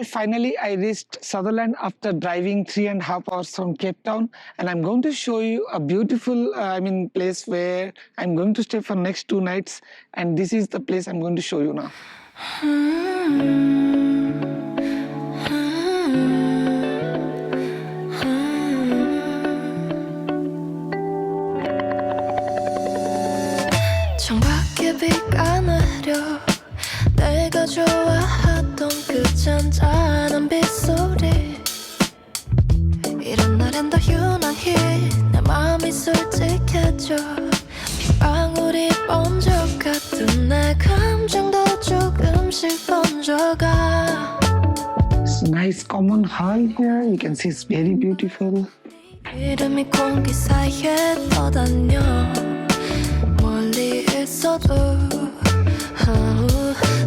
Finally, I reached Sutherland after driving 3.5 hours from Cape Town, and I'm going to show you a beautiful, place where I'm going to stay for next 2 nights, and this is the place I'm going to show you now. 창밖에 비가 내려 내가 좋아하던 그 잔잔한 빗소리 이런 날엔 더 유난히 내 마음이 솔직해져 빗방울이 번져 같은 내 감정도 조금씩 번져가 It's a nice common hall here. You can see it's very beautiful. 이름이 공기 사이에 떠다녀 멀리 있어도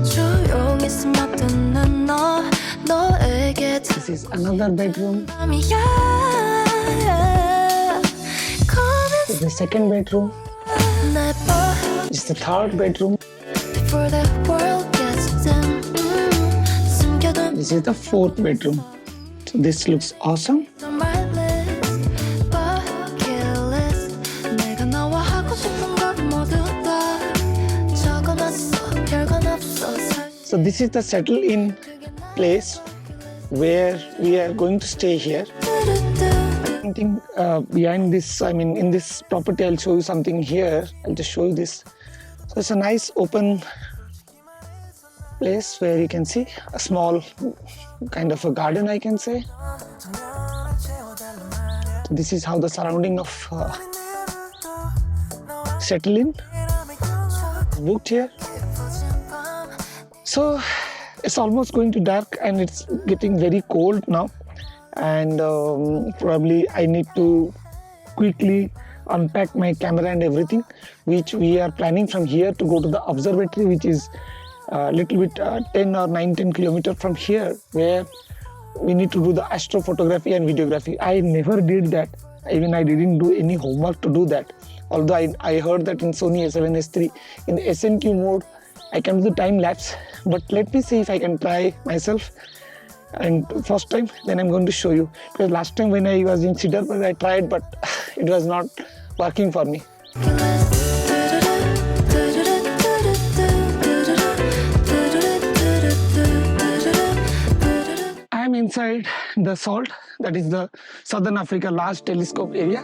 조용히 스며드는 너에게 This is another bedroom. This is the second bedroom. This is the third bedroom. This is the fourth bedroom. So this looks awesome. So this is the settle-in place where we are going to stay here. Something behind this, in this property, I'll show you something here. I'll just show you this. So it's a nice open place where you can see a small kind of a garden, I can say. This is how the surrounding of settle-in booked here. So it's almost going to dark and it's getting very cold now, and probably I need to quickly unpack my camera and everything, which we are planning from here to go to the observatory, which is a little bit 10 kilometers from here, where we need to do the astrophotography and videography. I never did that. Even I didn't do any homework to do that. Although I heard that in Sony A7S III in the SNQ mode I can do the time lapse, but let me see if I can try myself. And first time, then I'm going to show you, because last time when I was in Cedarburg I tried, but it was not working for me. I am inside the SALT, that is the Southern Africa Large Telescope area.